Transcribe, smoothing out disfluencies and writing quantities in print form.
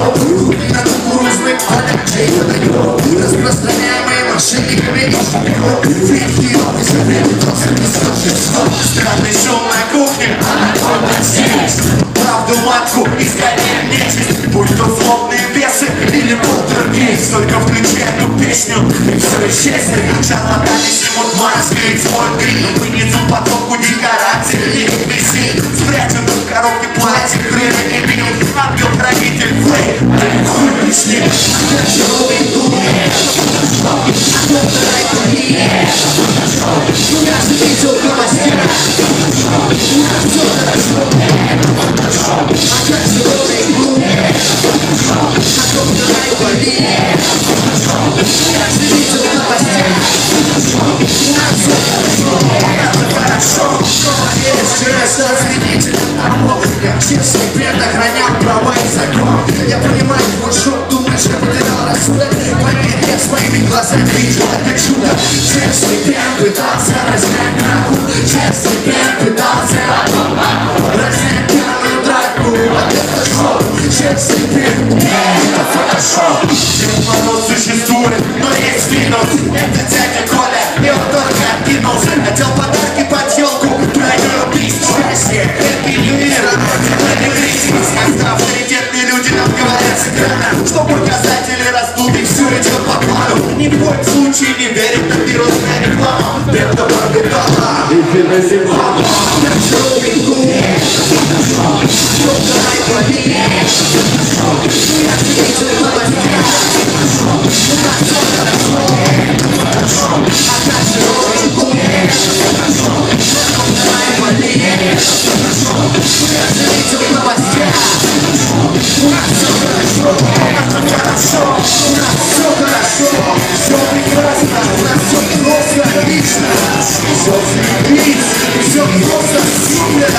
На кукурузных полях чей подает, распространяемые мошенниками и шпионами. Фейки, офисы, время, просто не слышишь. Странный шум на кухне, правду матку изгоняем нечисть. Будь то злобные бесы или полтергейст, только включи эту песню и все исчезнет. Шарлатаны снимут маски и свой грим, вынесут потоку декораций и висит. Спрячут в коробке платье, крылья и бил. Ангел-хранитель флейм, да хуй с ним. Я же видел в новостях, у нас все хорошо. А как же ровный клуб, а доктора и больные. Я же видел в новостях, у нас все хорошо. Это хорошо, но вчера стал свидетелем того, как честный предохранял права и закон. Я понимаю, вот что думаешь, я потерял рассудок. Поверь, я своими глазами видел это чудо. Честный пен пытался разнять нахуй, честный пен пытался разнять пьяную драку. А это шоу, честный пен, это фотошоп. Дед Мороз существует, но есть минус. Это дядя Коля, и он только откинулся. Хотел подарки под елку, тройной убийство. Счастье, хэппи нью ир, хэппи крисмас. Когда авторитетные люди нам говорят с экрана, что показатели растут и все идет по плану. Ни в коем случае не верит на вирусная реклама. Это Барбитала и Финозима. Я шоу-бингу, доктора и больные. Я же видел в новостях, у нас все хорошо. А как же шоу-бингу, доктора и больные. Я же видел в новостях, у нас все хорошо. Это хорошо, у нас все хорошо. Все прекрасно, у нас все просто отлично. Все заебись, все просто супер.